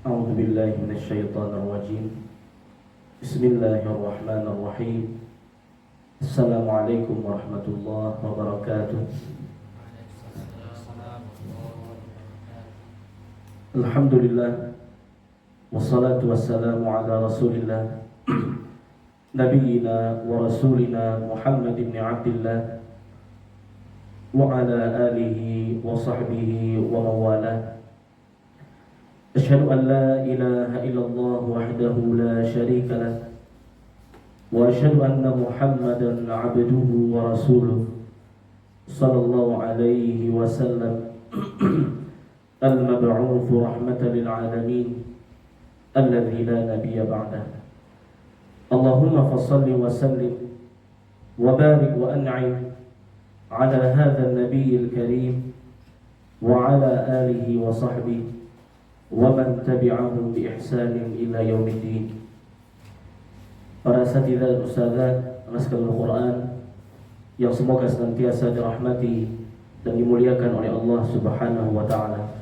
أعوذ بالله من الشيطان الرجيم. بسم الله الرحمن الرحيم. السلام عليكم ورحمة الله وبركاته. الحمد لله والصلاة والسلام على رسول الله نبينا ورسولنا محمد بن عبد الله وعلى آله وصحبه ومن والاه. أشهد أن لا إله إلا الله وحده لا شريك له وأشهد أن محمدا عبده ورسوله صلى الله عليه وسلم المبعوث رحمة للعالمين الذي لا نبي بعده. اللهم فصل وسلم وبارك وأنعم على هذا النبي الكريم وعلى آله وصحبه ومن tabi'ahum biihsanin ila yaumiddin. Para asatidzah dan ustadzat Naskahul Quran yang semoga senantiasa dirahmati dan dimuliakan oleh Allah Subhanahu wa taala.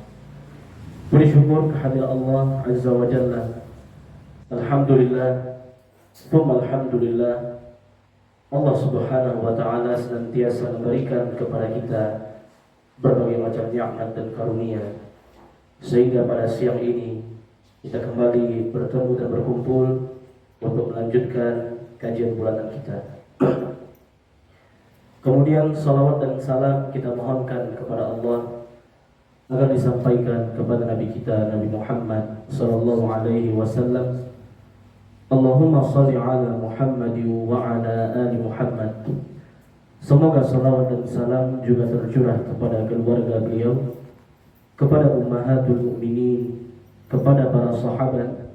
Puji syukur kehadirat Allah Azza wa Jalla. Alhamdulillah, tsumma alhamdulillah. Allah Subhanahu wa taala senantiasa memberikan kepada kita berbagai macam nikmat dan karunia, sehingga pada siang ini kita kembali bertemu dan berkumpul untuk melanjutkan kajian bulanan kita. Kemudian salawat dan salam kita mohonkan kepada Allah agar disampaikan kepada Nabi kita Nabi Muhammad sallallahu alaihi wasallam. Allahumma shalli ala Muhammad wa ala ali Muhammad. Semoga salawat dan salam juga tercurah kepada keluarga beliau, kepada ummahatul mukminin, kepada para sahabat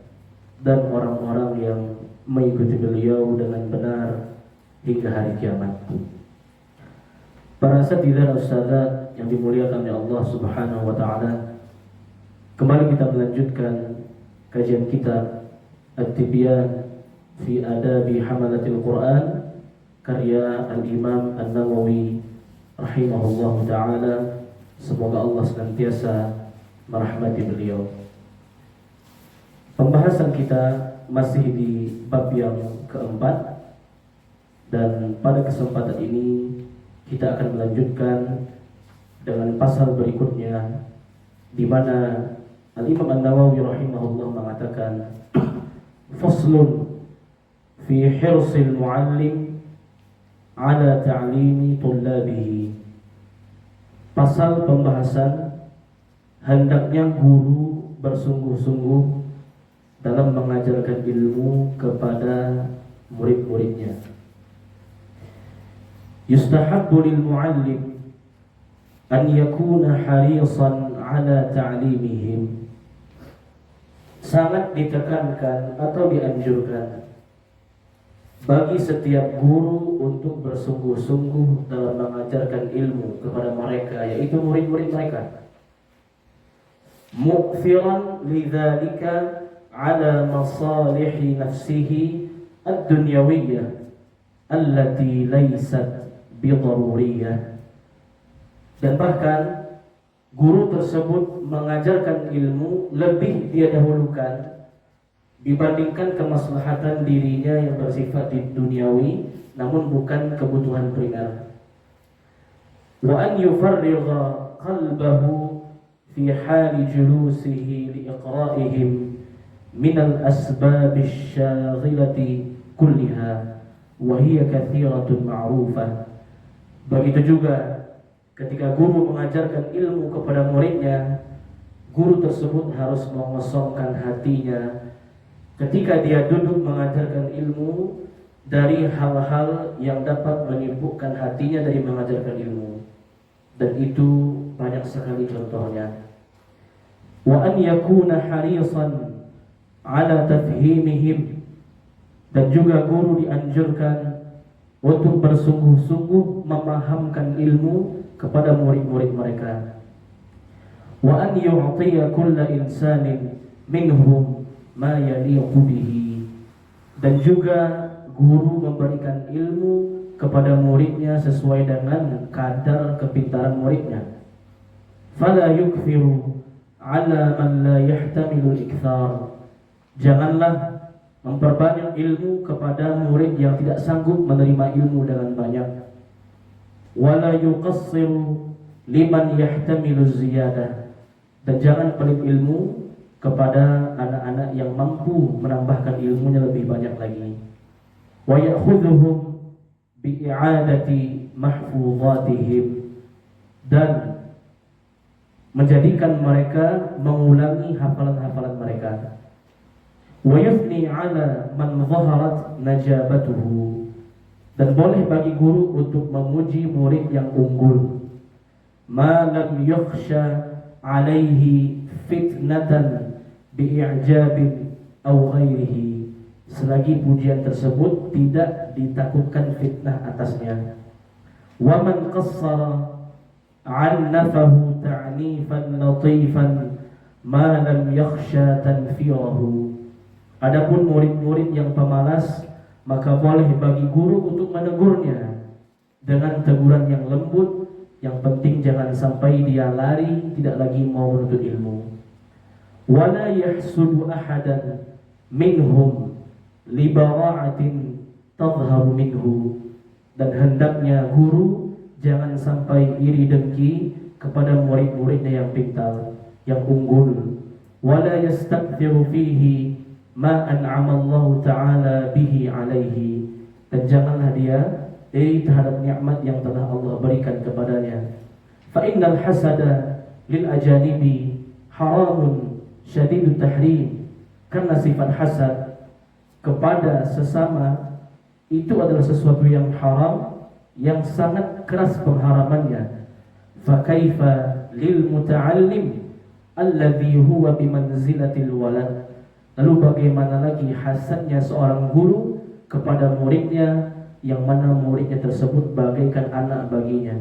dan orang-orang yang mengikuti beliau dengan benar hingga hari kiamat. Para asatidzah ustadzat yang dimuliakan oleh Allah Subhanahu wa taala, kembali kita melanjutkan kajian kitab At-Tibyan fi Adabi Hamalatil Quran karya Al-Imam An-Nawawi rahimahullahu taala. Semoga Allah senantiasa merahmati beliau. Pembahasan kita masih di bab yang keempat, dan pada kesempatan ini kita akan melanjutkan dengan pasal berikutnya, di mana Al-Imam An-Nawawi rahimahullah mengatakan faslun fi hirsil muallim ala ta'limi tullabihi. Pasal pembahasan hendaknya guru bersungguh-sungguh dalam mengajarkan ilmu kepada murid-muridnya. Yustahabbu lil muallim an yakuna harisan ala ta'limihim. Sangat ditekankan atau dianjurkan bagi setiap guru untuk bersungguh-sungguh dalam mengajarkan ilmu kepada mereka, yaitu murid-murid mereka. Mu'firan lidzalika ala masalihi nafsihi ad-dunyawiyyah allati laysat bidaruriyah. Dan bahkan guru tersebut mengajarkan ilmu lebih dia dahulukan dibandingkan kemaslahatan dirinya yang bersifat duniawi namun bukan kebutuhan primer. Wa an yufarrigha qalbahu fi hali julusihi liiqra'ihim min al-asbab asy-syaghilati kulliha wa hiya kathiratun ma'rufah. Begitu juga ketika guru mengajarkan ilmu kepada muridnya, guru tersebut harus mengosongkan hatinya ketika dia duduk mengajarkan ilmu dari hal-hal yang dapat menyibukkan hatinya dari mengajarkan ilmu. Dan itu banyak sekali contohnya. Wa an yakuna harisan ala tafhimihim. Dan juga guru dianjurkan untuk bersungguh-sungguh memahamkan ilmu kepada murid-murid mereka. Wa an yu'tiya kulla insanin minhum ma yaliqu bihi. Dan juga guru memberikan ilmu kepada muridnya sesuai dengan kadar kepintaran muridnya. Fala yukfiru ala man la yahtamilu al-ikthar. Janganlah memperbanyak ilmu kepada murid yang tidak sanggup menerima ilmu dengan banyak. Wala yuqassiru liman yahtamilu ziyadah. Dan jangan pelit ilmu kepada anak-anak yang mampu menambahkan ilmunya lebih banyak lagi. Wa ya'khudhuhum bi'i'adati mahfuzatihim, dan menjadikan mereka mengulangi hafalan-hafalan mereka. Wa yufni 'ala man dhaharat najabatuhu, dan boleh bagi guru untuk memuji murid yang unggul. Ma lam yakhsha 'alaihi fitnatan bi'ijabin aw ghairihi, selagi pujian tersebut tidak ditakutkan fitnah atasnya. Wa man qassara 'annafahu ta'nifan latifan ma lam yakhsha tanfirahu. Adapun murid-murid yang pemalas, maka boleh bagi guru untuk menegurnya dengan teguran yang lembut. Yang penting jangan sampai dia lari, tidak lagi mau menuntut ilmu. Wala yahsudu ahadan minhum li bara'atin tadhharu minhu, dan hendaknya guru jangan sampai iri dengki kepada murid-muridnya yang pintar, yang unggul. Wala yastakthiru fihi ma an'ama Allah Ta'ala bihi alaihi, dan janganlah dia terhadap nikmat yang telah Allah berikan kepadanya. Fa innal hasada lil ajanibi haramun syadidut tahrim, karena sifat hasad kepada sesama itu adalah sesuatu yang haram, yang sangat keras pengharamannya. Fa kaifa lil muta'allim alladhi huwa bimanzilatil walad, lalu bagaimana lagi hasadnya seorang guru kepada muridnya, yang mana muridnya tersebut bagaikan anak baginya.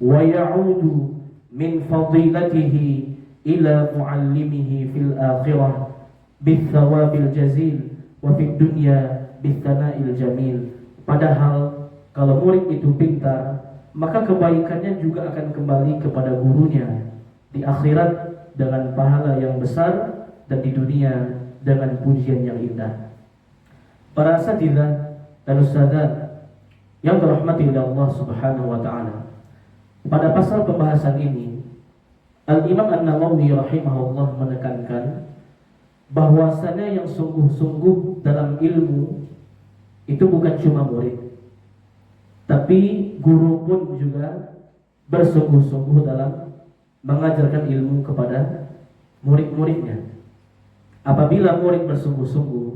Wa ya'udu min fadilatihi ila muallimihi fil akhirah bithawabil jazil wa fid dunya bithana'il jamil. Padahal kalau murid itu pintar, maka kebaikannya juga akan kembali kepada gurunya di akhirat dengan pahala yang besar, dan di dunia dengan pujian yang indah. Para asatidzah dan ustadzat yang dirahmati oleh Allah Subhanahu wa taala, pada pasal pembahasan ini Al-Imam An-Nawawi rahimahullah menekankan bahwasanya yang sungguh-sungguh dalam ilmu itu bukan cuma murid, tapi guru pun juga bersungguh-sungguh dalam mengajarkan ilmu kepada murid-muridnya. Apabila murid bersungguh-sungguh,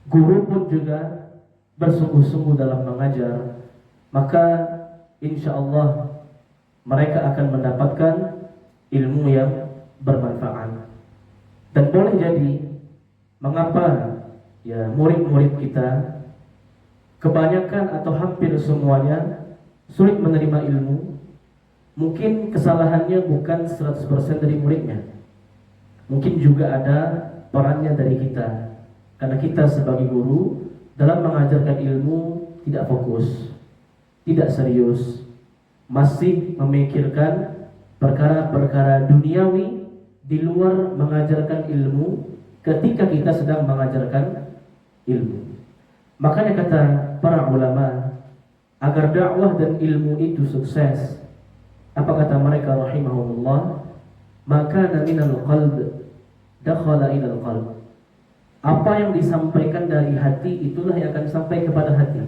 guru pun juga bersungguh-sungguh dalam mengajar, maka insya Allah mereka akan mendapatkan ilmu yang bermanfaat. Dan boleh jadi mengapa ya murid-murid kita kebanyakan atau hampir semuanya sulit menerima ilmu. Mungkin kesalahannya bukan 100% dari muridnya, mungkin juga ada perannya dari kita, karena kita sebagai guru dalam mengajarkan ilmu tidak fokus, tidak serius, masih memikirkan perkara-perkara duniawi di luar mengajarkan ilmu ketika kita sedang mengajarkan ilmu. Makanya kata para ulama, agar dakwah dan ilmu itu sukses, apa kata mereka rahimahumullah? Maka minal qalb dakhala ilal qalb. Apa yang disampaikan dari hati itulah yang akan sampai kepada hati.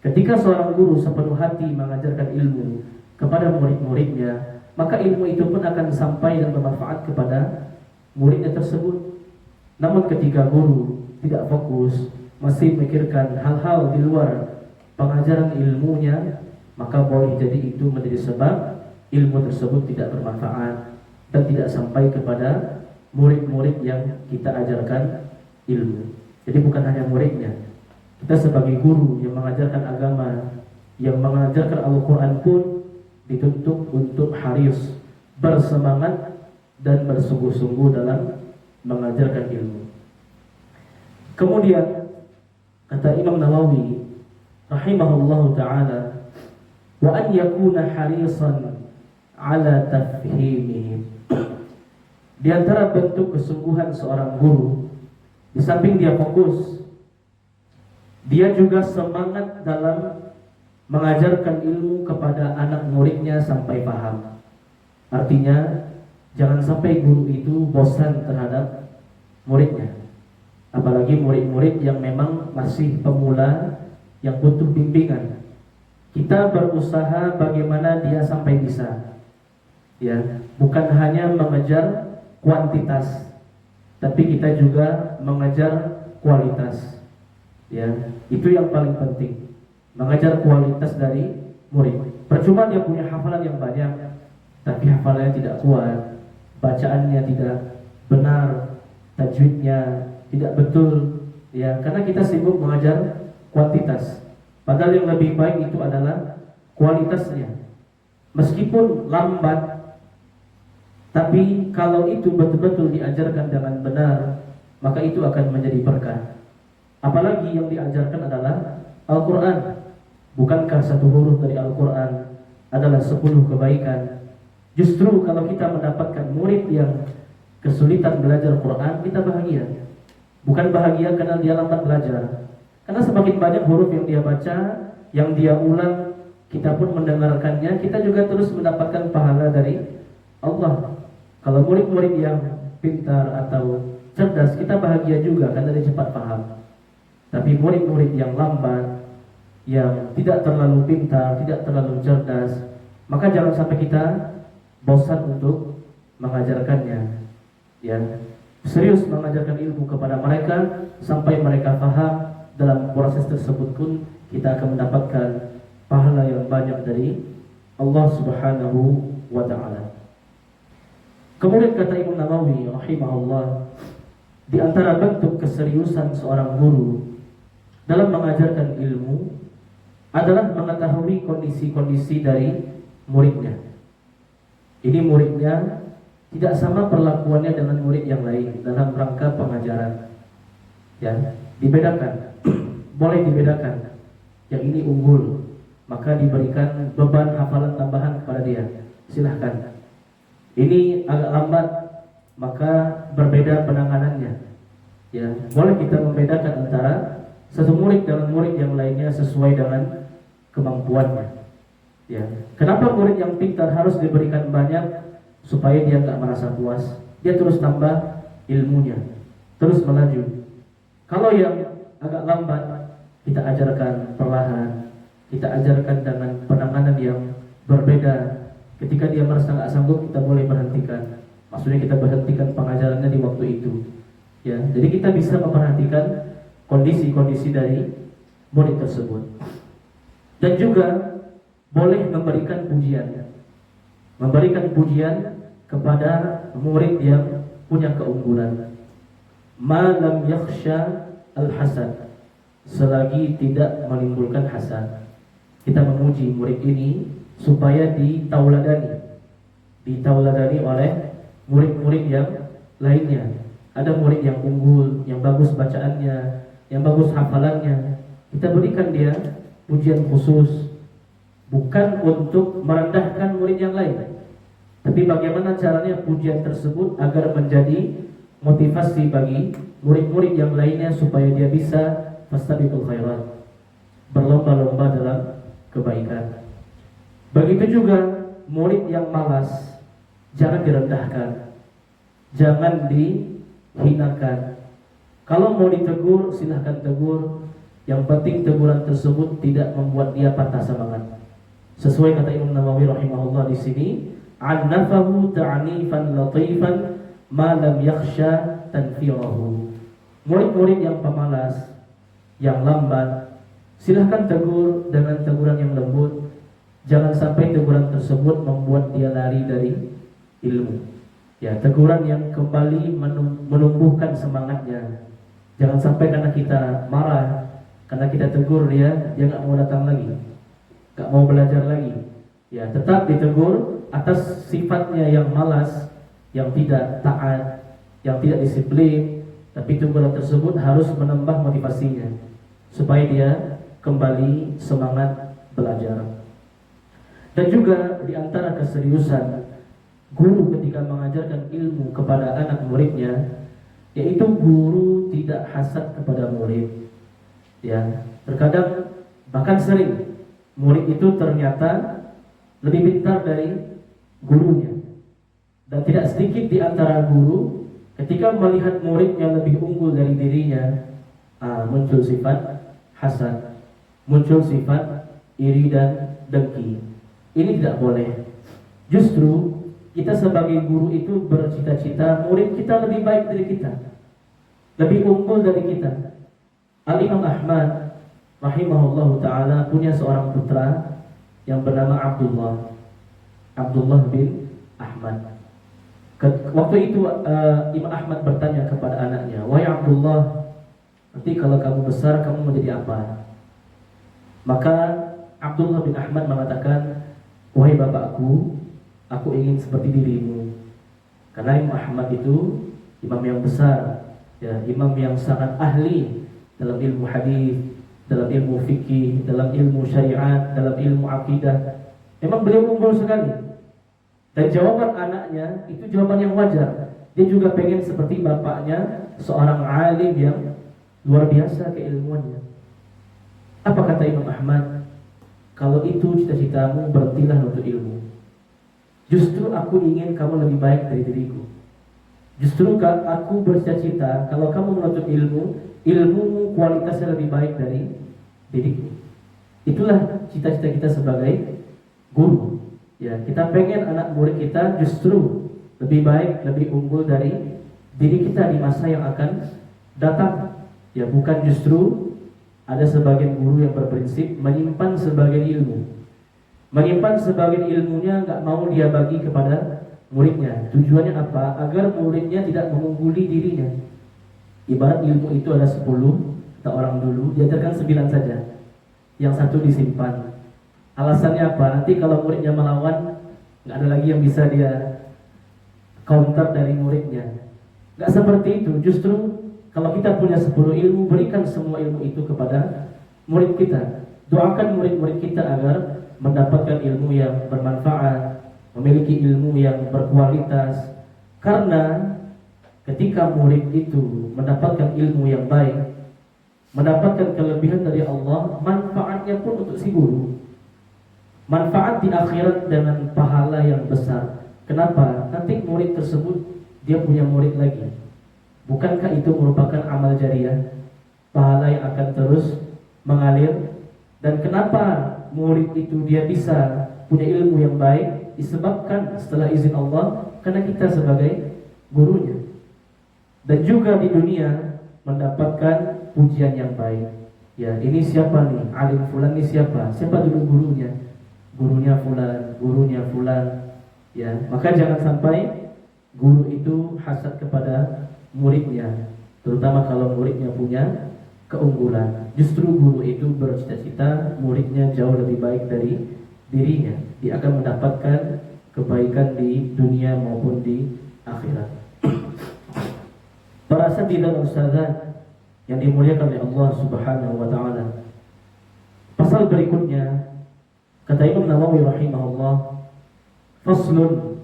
Ketika seorang guru sepenuh hati mengajarkan ilmu kepada murid-muridnya, maka ilmu itu pun akan sampai dan bermanfaat kepada muridnya tersebut. Namun ketika guru tidak fokus, masih memikirkan hal-hal di luar pengajaran ilmunya, maka boleh jadi itu menjadi sebab ilmu tersebut tidak bermanfaat dan tidak sampai kepada murid-murid yang kita ajarkan ilmu. Jadi bukan hanya muridnya, kita sebagai guru yang mengajarkan agama, yang mengajarkan Al-Quran pun dituntut untuk haris, bersemangat dan bersungguh-sungguh dalam mengajarkan ilmu. Kemudian kata Imam Nawawi rahimahullahu ta'ala, wa an yakuna harisan ala tafhimihim, Di antara bentuk kesungguhan seorang guru, di samping dia fokus, dia juga semangat dalam mengajarkan ilmu kepada anak muridnya sampai paham. Artinya, jangan sampai guru itu bosan terhadap muridnya. Apalagi murid-murid yang memang masih pemula, yang butuh bimbingan. Kita berusaha bagaimana dia sampai bisa. Ya, bukan hanya mengejar kuantitas, tapi kita juga mengejar kualitas. Ya, itu yang paling penting. Mengejar kualitas dari murid. Percuma dia punya hafalan yang banyak, tapi hafalannya tidak kuat, bacaannya tidak benar, tajwidnya tidak betul, ya, karena kita sibuk mengajar kuantitas. Padahal yang lebih baik itu adalah kualitasnya. Meskipun lambat, tapi kalau itu betul-betul diajarkan dengan benar, maka itu akan menjadi berkah. Apalagi yang diajarkan adalah Al-Quran. Bukankah satu huruf dari Al-Quran adalah 10 kebaikan? Justru kalau kita mendapatkan murid yang kesulitan belajar Quran, kita bahagia. Bukan bahagia karena dia lambat belajar, karena semakin banyak huruf yang dia baca, yang dia ulang, kita pun mendengarkannya, kita juga terus mendapatkan pahala dari Allah. Kalau murid-murid yang pintar atau cerdas, kita bahagia juga karena dia cepat paham. Tapi murid-murid yang lambat, yang tidak terlalu pintar, tidak terlalu cerdas, maka jangan sampai kita bosan untuk mengajarkannya. Ya, serius mengajarkan ilmu kepada mereka sampai mereka paham. Dalam proses tersebut pun kita akan mendapatkan pahala yang banyak dari Allah Subhanahu wa ta'ala. Kemudian kata Imam Nawawi rahimahullah, di antara bentuk keseriusan seorang guru dalam mengajarkan ilmu adalah mengetahui kondisi-kondisi dari muridnya. Ini muridnya tidak sama perlakuannya dengan murid yang lain dalam rangka pengajaran. Ya, dibedakan. Boleh dibedakan. Yang ini unggul, maka diberikan beban hafalan tambahan kepada dia. Silahkan. Ini agak lambat, maka berbeda penanganannya. Ya, boleh kita membedakan antara satu murid dengan murid yang lainnya sesuai dengan kemampuannya. Ya, kenapa murid yang pintar harus diberikan banyak? Supaya dia nggak merasa puas, dia terus tambah ilmunya, terus melaju. Kalau yang agak lambat, kita ajarkan perlahan, kita ajarkan dengan penanganan yang berbeda. Ketika dia merasa nggak sanggup, kita boleh berhentikan. Maksudnya kita berhentikan pengajarannya di waktu itu. Ya, jadi kita bisa memperhatikan kondisi-kondisi dari murid tersebut. Dan juga boleh memberikan pujian. Memberikan pujian kepada murid yang punya keunggulan. Ma lam yakhsha al-hasad, selagi tidak menimbulkan hasad. Kita memuji murid ini supaya ditauladani oleh murid-murid yang lainnya. Ada murid yang unggul, yang bagus bacaannya, yang bagus hafalannya, kita berikan dia pujian khusus, bukan untuk merendahkan murid yang lain, tapi bagaimana caranya pujian tersebut agar menjadi motivasi bagi murid-murid yang lainnya supaya dia bisa fastabiqul khairat, berlomba-lomba dalam kebaikan. Begitu juga murid yang malas, jangan direndahkan, jangan dihinakan. Kalau mau ditegur, silahkan tegur. Yang penting teguran tersebut tidak membuat dia patah semangat. Sesuai kata Imam Nawawi rahimahullah di sini, annafahu ta'nifan latifan ma lam yakhsha tanfirahu. Murid-murid yang pemalas, yang lambat, silahkan tegur dengan teguran yang lembut. Jangan sampai teguran tersebut membuat dia lari dari ilmu. Ya, teguran yang kembali menumbuhkan semangatnya. Jangan sampai karena kita marah, karena kita tegur dia nggak mau datang lagi, nggak mau belajar lagi. Ya, tetap ditegur atas sifatnya yang malas, yang tidak taat, yang tidak disiplin. Tapi teguran tersebut harus menambah motivasinya supaya dia kembali semangat belajar. Dan juga di antara keseriusan guru ketika mengajarkan ilmu kepada anak muridnya, yaitu guru tidak hasad kepada murid. Ya, terkadang bahkan sering murid itu ternyata lebih pintar dari gurunya. Dan tidak sedikit di antara guru ketika melihat muridnya lebih unggul dari dirinya, muncul sifat hasad, muncul sifat iri dan dengki. Ini tidak boleh. Justru kita sebagai guru itu bercita-cita murid kita lebih baik dari kita, lebih unggul dari kita. Al-Imam Ahmad rahimahullahu ta'ala punya seorang putra yang bernama Abdullah bin Ahmad. Waktu itu Imam Ahmad bertanya kepada anaknya, "Wahai Abdullah, nanti kalau kamu besar kamu mau jadi apa?" Maka Abdullah bin Ahmad mengatakan, "Wahai bapakku, aku ingin seperti dirimu." Karena Imam Ahmad itu imam yang besar, ya, imam yang sangat ahli dalam ilmu hadis, dalam ilmu fikih, dalam ilmu syariat, dalam ilmu akidah. Memang beliau unggul sekali. Dan jawaban anaknya itu jawaban yang wajar. Dia juga pengen seperti bapaknya, seorang alim yang luar biasa keilmuannya. Apa kata Imam Ahmad? "Kalau itu cita-citamu, berhentilah untuk ilmu. Justru aku ingin kamu lebih baik dari diriku. Justru aku bercita-cita kalau kamu menuntut ilmu, ilmumu kualitasnya lebih baik dari diriku." Itulah cita-cita kita sebagai guru. Ya, kita pengen anak murid kita justru lebih baik, lebih unggul dari diri kita di masa yang akan datang. Ya, bukan justru ada sebagian guru yang berprinsip menyimpan sebagian ilmu. Menyimpan sebagian ilmunya nggak mau dia bagi kepada muridnya. Tujuannya apa? Agar muridnya tidak mengungguli dirinya. Ibarat ilmu itu ada 10, kata orang dulu, diajarkan 9 saja. Yang satu disimpan. Alasannya apa? Nanti kalau muridnya melawan, nggak ada lagi yang bisa dia counter dari muridnya. Nggak seperti itu. Justru kalau kita punya 10 ilmu, berikan semua ilmu itu kepada murid kita. Doakan murid-murid kita agar mendapatkan ilmu yang bermanfaat, memiliki ilmu yang berkualitas. Karena ketika murid itu mendapatkan ilmu yang baik, mendapatkan kelebihan dari Allah, manfaatnya pun untuk si guru. Manfaat di akhirat dengan pahala yang besar. Kenapa? Nanti murid tersebut dia punya murid lagi. Bukankah itu merupakan amal jariah? Pahala yang akan terus mengalir. Dan kenapa murid itu dia bisa punya ilmu yang baik? Disebabkan setelah izin Allah, karena kita sebagai gurunya. Dan juga di dunia mendapatkan pujian yang baik. Ya, ini siapa nih? Alim fulan ini siapa? Siapa dulu gurunya? Gurunya fulan. Ya, maka jangan sampai guru itu hasad kepada muridnya, terutama kalau muridnya punya keunggulan. Justru guru itu bercita-cita muridnya jauh lebih baik dari dirinya. Dia akan mendapatkan kebaikan di dunia maupun di akhirat. Para asatidzah dan ustadzah yang dimuliakan oleh Allah Subhanahu wa taala. Pasal berikutnya kata Imam Nawawi rahimahullah, faslun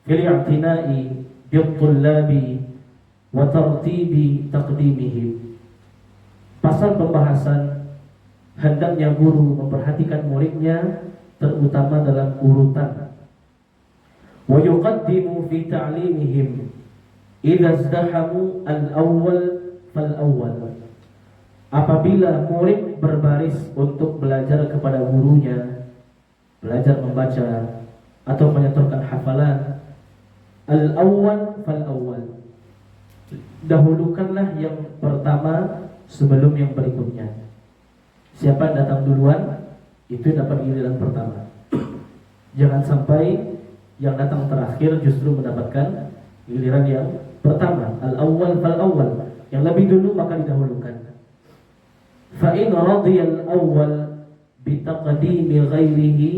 fil i'tina'i bit-tullabi wa tartibi taqdimihim. Pasal pembahasan hendaknya guru memperhatikan muridnya, terutama dalam urutan. Wa yuqaddimu fi ta'limihim idza izdahamu al-awwal fal-awwal. Apabila murid berbaris untuk belajar kepada gurunya, belajar membaca atau menyetorkan hafalan, al-awwal fal-awwal, dahulukanlah yang pertama sebelum yang berikutnya. Siapa yang datang duluan itu dapat giliran pertama. Jangan sampai yang datang terakhir justru mendapatkan giliran yang pertama. Al-awwal fal-awwal, yang lebih dulu maka didahulukan. Fa in radiyal awwal bi taqdimi ghairihi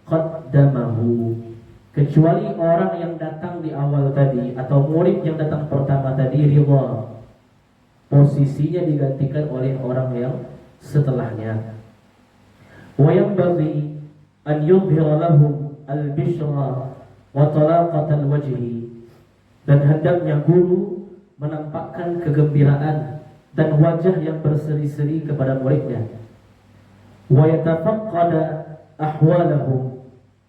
qaddamahu. Kecuali orang yang datang di awal tadi atau murid yang datang pertama tadi ridha, posisinya digantikan oleh orang yang setelahnya. Wa yanbaghi an yudhhira lahum al-bishra wa talaqatal wajhi, dan hendaknya guru menampakkan kegembiraan dan wajah yang berseri-seri kepada muridnya, wa yatafaqqada ahwalahum,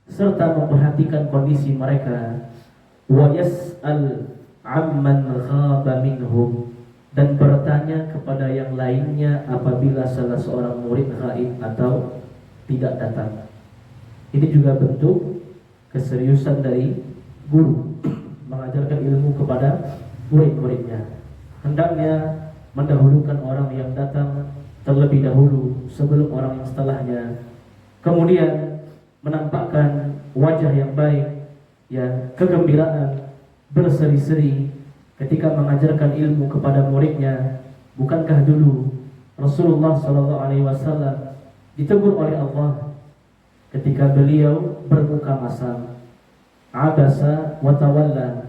serta memperhatikan kondisi mereka, wa yas'al amman ghaba minhum, dan bertanya kepada yang lainnya apabila salah seorang murid ghaib atau tidak datang. Ini juga bentuk keseriusan dari guru mengajarkan ilmu kepada murid-muridnya. Hendaknya mendahulukan orang yang datang terlebih dahulu sebelum orang yang setelahnya. Kemudian menampakkan wajah yang baik, ya, kegembiraan, berseri-seri ketika mengajarkan ilmu kepada muridnya. Bukankah dulu Rasulullah SAW ditegur oleh Allah ketika beliau bermuka masam, abasa wa tawalla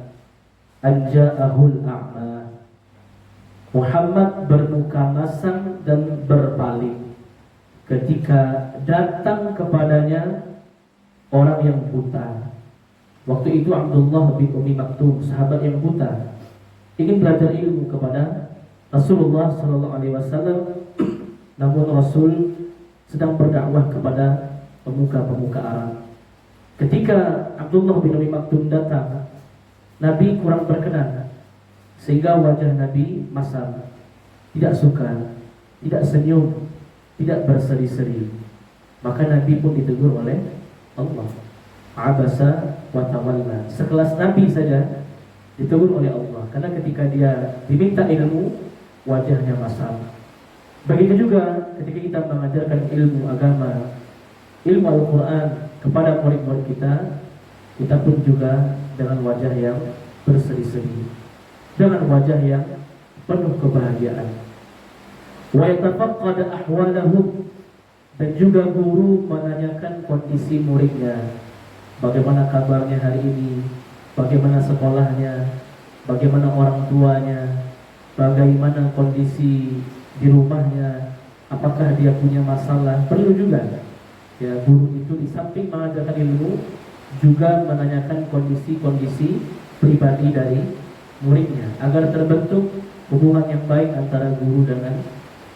an ja'ahul a'ma. Muhammad bermuka masam dan berpaling ketika datang kepadanya orang yang buta. Waktu itu Abdullah bin Umi Maktum, sahabat yang buta, ingin belajar ilmu kepada Rasulullah SAW, namun Rasul sedang berdakwah kepada pemuka-pemuka Arab. Ketika Abdullah bin Umi Maktum datang, Nabi kurang berkenan, sehingga wajah Nabi masam, tidak suka, tidak senyum, tidak berseri-seri. Maka Nabi pun ditegur oleh Allah, abasa wa tawalla. Sekelas Nabi saja ditegur oleh Allah, karena ketika dia diminta ilmu, wajahnya masam. Begitu juga ketika kita mengajarkan ilmu agama, ilmu Al-Quran kepada murid-murid kita, kita pun juga dengan wajah yang berseri-seri, dengan wajah yang penuh kebahagiaan. Wa yatafaqqad ahwalahum, dan juga guru menanyakan kondisi muridnya, bagaimana kabarnya hari ini, bagaimana sekolahnya, bagaimana orang tuanya, bagaimana kondisi di rumahnya, apakah dia punya masalah. Perlu juga, ya, guru itu di samping mengajarkan ilmu juga menanyakan kondisi-kondisi pribadi dari muridnya, agar terbentuk hubungan yang baik antara guru dengan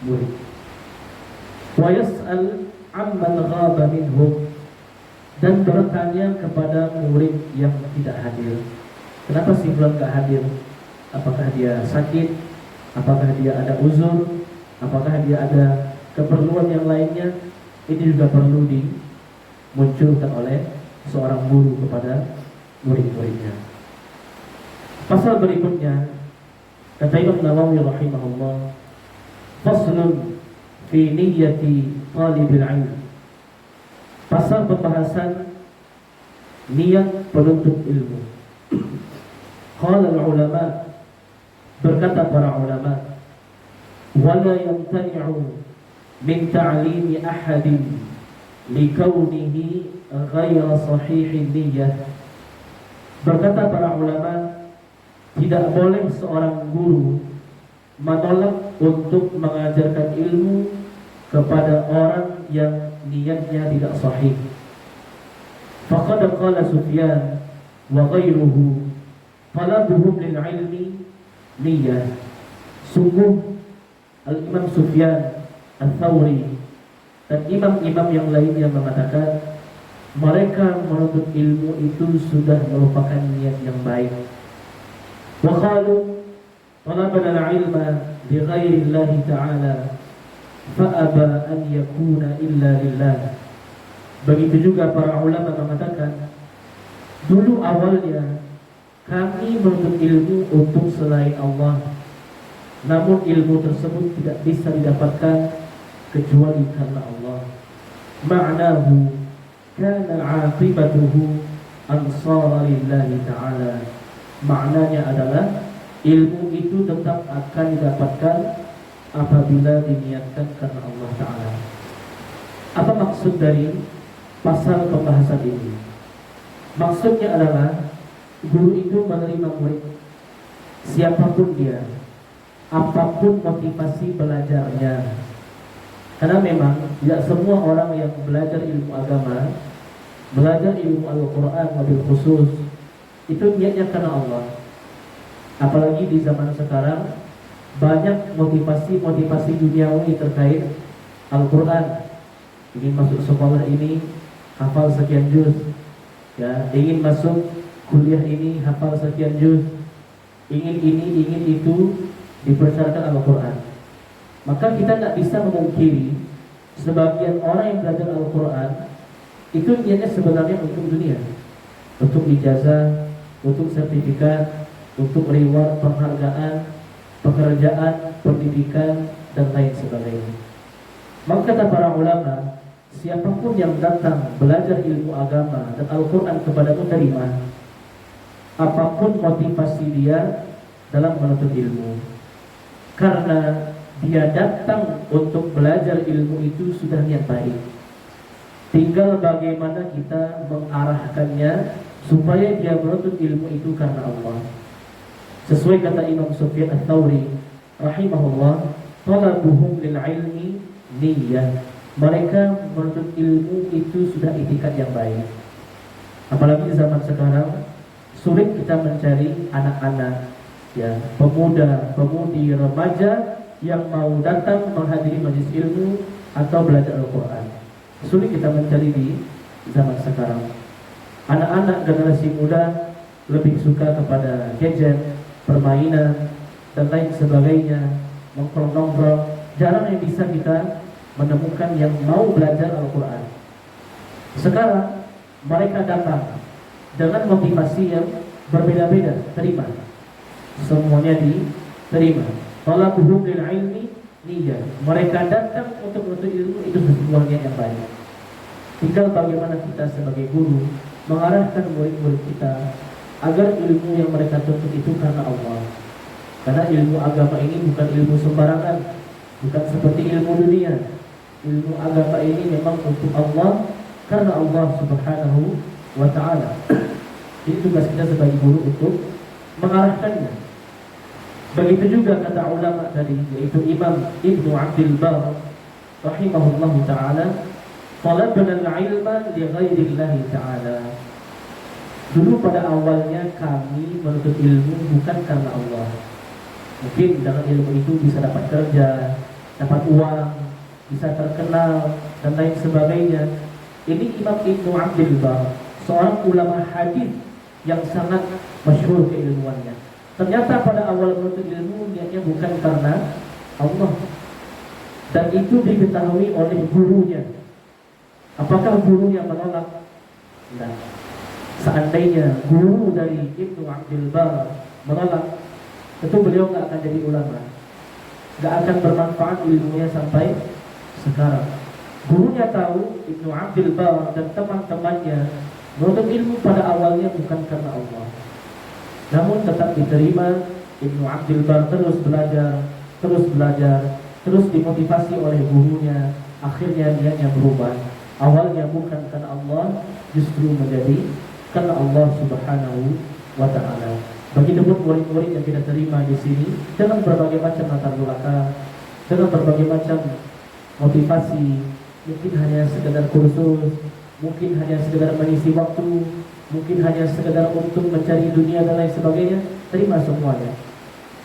murid. Wa yas'al amman ghaba minhum, dan bertanya kepada murid yang tidak hadir. Kenapa si fulan gak hadir? Apakah dia sakit? Apakah dia ada uzur? Apakah dia ada keperluan yang lainnya? Ini juga perlu dimunculkan oleh seorang guru kepada murid-muridnya. Pasal berikutnya, kata Imam Nawawi rahimahullah, faslun fi niyyati talibil ilm. Pasal pembahasan niat penuntut ilmu. Qala al-ulama, berkata para ulama, wala yamtani'u min ta'limi ahadin likaunihi ghayra sahihin niyyah. Berkata para ulama, tidak boleh seorang guru menolak untuk mengajarkan ilmu kepada orang yang niatnya tidak sahih. Faqad qala Sufyan wa ghayruhu talabuhum lil ilmi niyyah. Sungguh Al-Imam Sufyan Al-Thawri dan imam-imam yang lainnya mengatakan mereka menuntut ilmu itu sudah merupakan niat yang baik. Wa qalu talabana al-ilma li ghairi Allah ta'ala fa'aba an yakuna illa lillah. Begitu juga para ulama mengatakan, dulu awalnya kami menuntut ilmu untuk selain Allah, namun ilmu tersebut tidak bisa didapatkan kecuali karena Allah. Ma'nahu kana 'aqibatuhu ansara lillahi ta'ala. Maknanya adalah ilmu itu tetap akan didapatkan apabila diniatkan karena Allah Ta'ala. Apa maksud dari pasal pembahasan ini? Maksudnya adalah guru itu menerima murid, siapapun dia, apapun motivasi belajarnya. Karena memang tidak semua orang yang belajar ilmu agama, belajar ilmu Al-Quran wabil khusus, itu niatnya karena Allah. Apalagi di zaman sekarang banyak motivasi duniawi terkait Al-Quran. Ingin masuk sekolah ini hafal sekian juz, ya, ingin masuk kuliah ini hafal sekian juz, ingin ini, ingin itu, dipersyaratkan Al-Quran. Maka kita tidak bisa memungkiri sebagian orang yang belajar Al-Quran itu niatnya sebenarnya untuk dunia, untuk ijazah, untuk sertifikat, untuk reward, penghargaan, pekerjaan, pendidikan, dan lain sebagainya. Maka kata para ulama, siapapun yang datang belajar ilmu agama dan Al-Quran kepadamu, terima apapun motivasi dia dalam menuntut ilmu, karena dia datang untuk belajar ilmu itu sudah niat baik. Tinggal bagaimana kita mengarahkannya supaya dia menuntut ilmu itu karena Allah. Sesuai kata Imam Sufyan Ats-Tsauri rahimahullah, talabuhum lil ilmi niyyah. Mereka menuntut ilmu itu sudah itikad yang baik. Apalagi di zaman sekarang sulit kita mencari anak-anak, ya, pemuda, pemudi, remaja yang mau datang menghadiri majelis ilmu atau belajar Al-Quran. Sulit kita mencari di zaman sekarang. Anak-anak generasi muda lebih suka kepada gadget, permainan, dan lain sebagainya, nongkrong-nongkrong. Jarang yang bisa kita menemukan yang mau belajar Al-Quran. Sekarang mereka datang dengan motivasi yang berbeda-beda. Terima, semuanya diterima. Talabuhum lil ilmi niyyah. Mereka datang untuk menuntut ilmu itu sebuah niat yang baik. Tinggal bagaimana kita sebagai guru mengarahkan murid-murid kita agar ilmu yang mereka tuntut itu karena Allah. Karena ilmu agama ini bukan ilmu sembarangan, bukan seperti ilmu dunia. Ilmu agama ini memang untuk Allah, karena Allah Subhanahu wa ta'ala. Jadi tugas kita sebagai guru untuk mengarahkannya. Begitu juga kata ulama tadi, yaitu Imam Ibnu Abdul Bar rahimahullah ta'ala, talabna al-ilma li ghairillahi ta'ala. Dulu pada awalnya kami menuntut ilmu bukan karena Allah. Mungkin dengan ilmu itu bisa dapat kerja, dapat uang, bisa terkenal, dan lain sebagainya. Ini Imam Ibnu Abdul Bar, seorang ulama hadis yang sangat masyhur keilmuannya. Ternyata pada awal menuntut ilmu niatnya bukan karena Allah, dan itu diketahui oleh gurunya. Apakah gurunya menolak? Tidak. Seandainya guru dari Ibnu Abdul Bar menolak, tentu beliau nggak akan jadi ulama, nggak akan bermanfaat ilmunya sampai sekarang. Gurunya tahu Ibnu Abdul Bar dan teman-temannya menuntut ilmu pada awalnya bukan karena Allah, namun tetap diterima. Ibnu Abdul Bar terus belajar, terus dimotivasi oleh gurunya. Akhirnya niatnya berubah. Awalnya bukan karena Allah, justru menjadi karena Allah Subhanahu wa ta'ala. Begitu pun murid-murid yang kita terima di sini dengan berbagai macam latar belakang, dengan berbagai macam motivasi, mungkin hanya sekedar kursus, mungkin hanya sekedar mengisi waktu, mungkin hanya sekedar untuk mencari dunia dan lain sebagainya. Terima semuanya.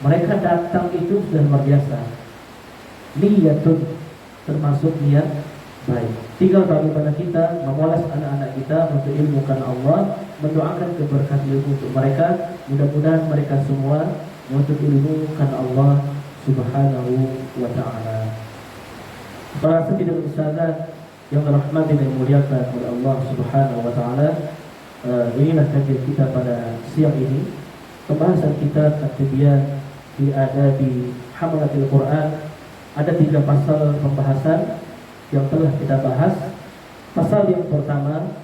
Mereka datang itu sudah luar biasa. Niyatun, termasuk niat baik. Tinggal bagaimana kita memoles anak-anak kita untuk ilmu karena Allah, mendoakan keberkahan ilmu untuk mereka. Mudah-mudahan mereka semua menuntut ilmu karena Allah Subhanahu wa ta'ala. Para setidak ustazah yang dirahmati dan dimuliakan oleh Allah Subhanahu wa ta'ala, inilah kajian kita pada siang ini. Pembahasan kita At-Tibyan fi Adabi Hamalatil Quran. Ada 3 pasal pembahasan yang telah kita bahas. Pasal yang pertama,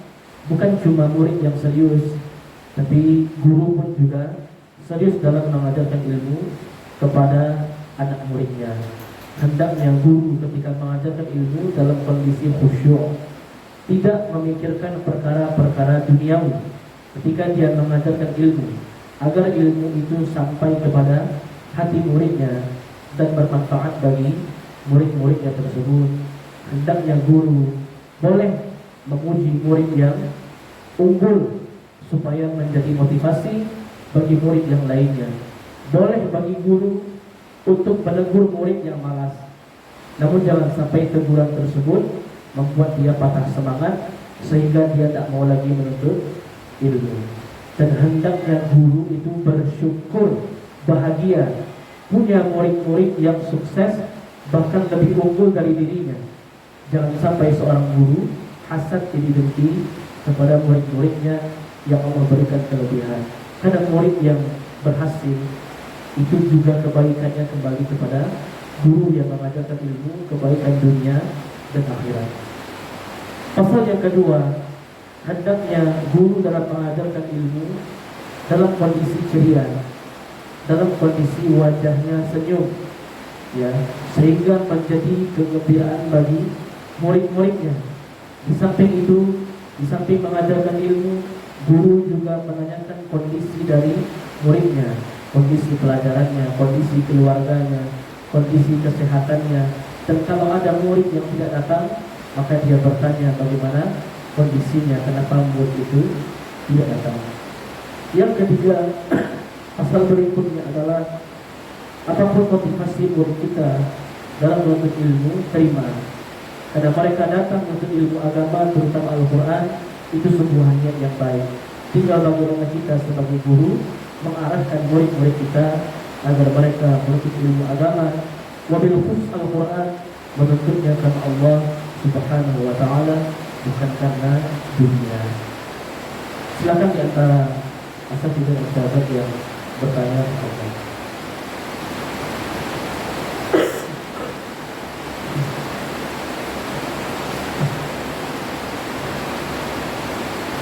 bukan cuma murid yang serius, tapi guru pun juga serius dalam mengajarkan ilmu kepada anak muridnya. Hendaknya guru ketika mengajarkan ilmu dalam kondisi khusyuk, tidak memikirkan perkara-perkara duniawi ketika dia mengajarkan ilmu, agar ilmu itu sampai kepada hati muridnya dan bermanfaat bagi murid-muridnya tersebut. Hendaknya guru boleh memuji murid yang unggul, supaya menjadi motivasi bagi murid yang lainnya. Boleh bagi guru untuk menegur murid yang malas, namun jangan sampai teguran tersebut membuat dia patah semangat sehingga dia tak mau lagi menuntut ilmu. Dan hendaknya guru itu bersyukur, bahagia punya murid-murid yang sukses, bahkan lebih unggul dari dirinya. Jangan sampai seorang guru hasad jadi dengki kepada murid-muridnya yang Allah berikan kelebihan. Karena murid yang berhasil itu juga kebaikannya kembali kepada guru yang mengajarkan ilmu, kebaikan dunia dan akhirat. Pasal yang kedua, hendaknya guru dalam mengajarkan ilmu dalam kondisi ceria, dalam kondisi wajahnya senyum, ya, sehingga menjadi kegembiraan bagi murid-muridnya. Di samping itu, di samping mengajarkan ilmu, guru juga menanyakan kondisi dari muridnya, kondisi pelajarannya, kondisi keluarganya, kondisi kesehatannya. Dan kalau ada murid yang tidak datang, maka dia bertanya bagaimana kondisinya, kenapa murid itu tidak datang. Yang ketiga, pasal berikutnya adalah apapun motivasi murid kita dalam menuntut ilmu, terima. Karena mereka datang untuk ilmu agama, terutama Al-Quran, itu sebuah niat yang baik. Tinggal bagaimana kita sebagai guru mengarahkan murid-murid kita agar mereka menuntut ilmu agama, wabil khusus Al-Quran, menuntutnya karena Allah Subhanahu wa Ta'ala, bukan karena dunia. Silakan di antara asatidz dan sahabat yang bertanya.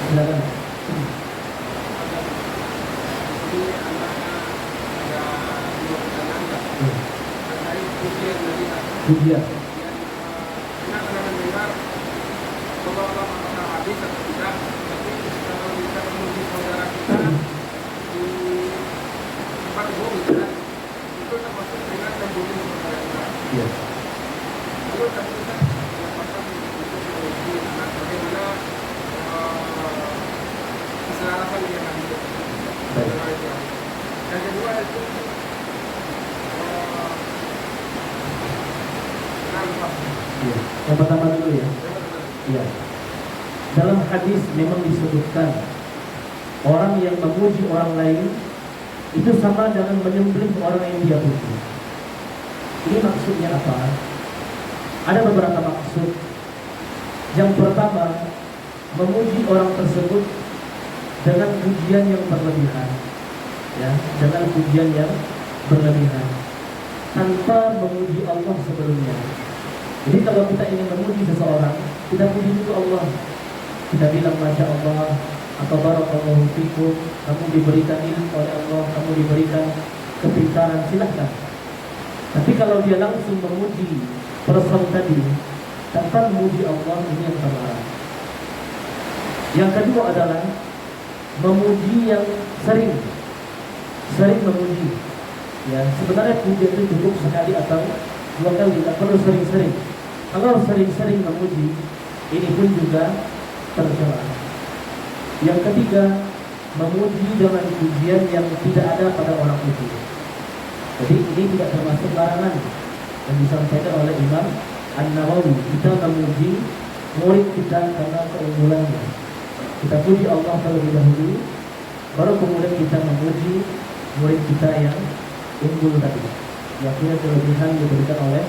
Silakan. Ujian. Yang kedua itu Yang pertama dulu ya. Iya. Dalam hadis memang disebutkan orang yang memuji orang lain itu sama dengan menyembelih orang yang dia puji. Ini maksudnya apa? Ada beberapa maksud. Yang pertama, memuji orang tersebut dengan pujian yang berlebihan, ya, dengan pujian yang berlebihan, tanpa memuji Allah sebelumnya. Jadi kalau kita ingin memuji seseorang, kita puji dulu Allah. Kita bilang Masya Allah atau Barakallahu fikum, kamu diberikan ilmu oleh Allah, kamu diberikan kepintaran, silahkan. Tapi kalau dia langsung memuji person tadi tanpa memuji Allah, ini yang terlarang. Yang kedua adalah memuji yang sering memuji. Ya, sebenarnya puji itu cukup sekali atau dua kali, tidak perlu sering-sering. Kalau sering-sering memuji, ini pun juga tercela. Yang ketiga, memuji dengan pujian yang tidak ada pada orang itu. Jadi ini tidak termasuk larangan yang disampaikan oleh Imam An-Nawawi. Kita memuji murid kita karena keunggulannya. Kita puji Allah terlebih dahulu, baru kemudian kita memuji murid kita yang unggul tadi, yang punya kelebihan diberikan oleh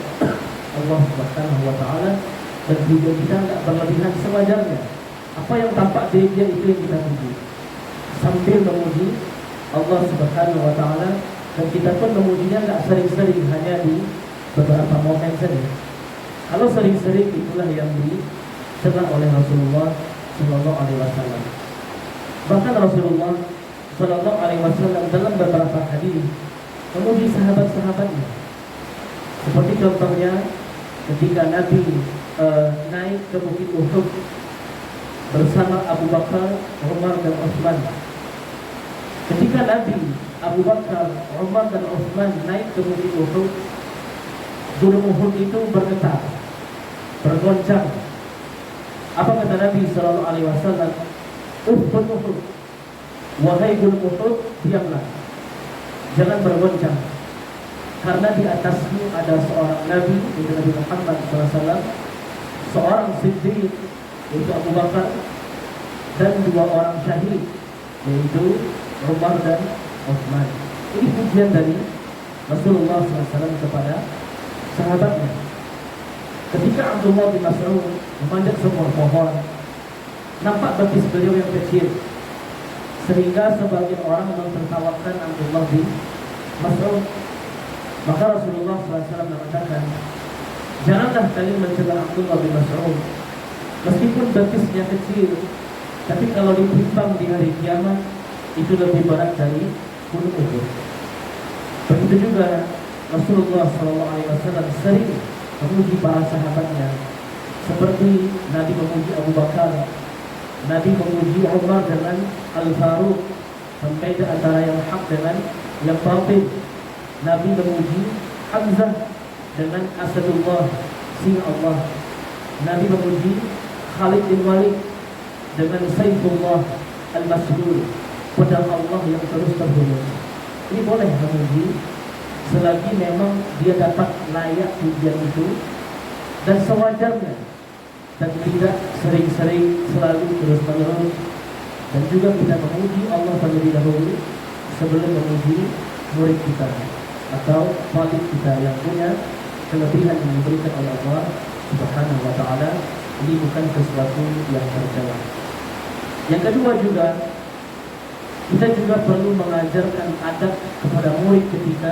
Allah Subhanahu wa Ta'ala. Dan juga kita tidak berlebihan sewajarnya. Apa yang tampak dari dia itu yang kita puji, sambil memuji Allah Subhanahu wa Ta'ala. Dan kita pun memujinya tidak sering-sering, hanya di beberapa momen saja. Kalau sering-sering, itulah yang dicela oleh Rasulullah Sallallahu Alaihi Wasallam. Bahkan Rasulullah Sallallahu Alaihi Wasallam dalam beberapa hadis memuji sahabat-sahabatnya. Seperti contohnya ketika Nabi naik ke Bukit Uhud bersama Abu Bakar, Umar dan Utsman. Ketika Nabi, Abu Bakar, Umar dan Utsman naik ke Bukit Uhud, gunung Uhud itu bergetar, bergoncang. Apa kata Nabi Sallallahu Alaihi Wasallam? Uhud, Wahai gunung Uhud, diamlah, jangan bergoncang, karena di atasmu ada seorang Nabi, yaitu Nabi Muhammad SAW, seorang Siddiq, yaitu Abu Bakar, dan 2 orang syahid, yaitu Umar dan Uthman. Ini pujian dari Rasulullah SAW kepada sahabatnya. Ketika Abdullah bin Mas'ud memanjat sebuah pohon, nampak betis beliau yang kecil, sehingga sebagian orang mentertawakan Abdullah bin Mas'ud. Maka Rasulullah SAW mengatakan, janganlah kalian mencela Abdullah bin Mas'ud, meskipun betisnya kecil, tapi kalau ditimbang di hari kiamat itu lebih berat dari gunung Uhud. Begitu juga Rasulullah SAW sering memuji para sahabatnya, seperti Nabi memuji Abu Bakar, Nabi memuji Umar dengan Al-Faruq, pembeda antara yang hak dengan yang batil. Nabi memuji Hamzah dengan Asadullah, singa Allah. Nabi memuji Khalid bin Walid dengan Saifullah Al-Maslul, pedang Allah yang terus terhunus. Ini boleh memuji selagi memang dia dapat layak pujian itu dan sewajarnya, dan tidak sering-sering selalu terus-menerus. Dan juga kita memuji Allah terlebih dahulu sebelum memuji murid kita atau wali kita yang punya kelebihan yang diberikan oleh Allah Subhanahu wa taala. Ini bukan sesuatu yang tercela. Yang kedua juga, kita juga perlu mengajarkan adab kepada murid kita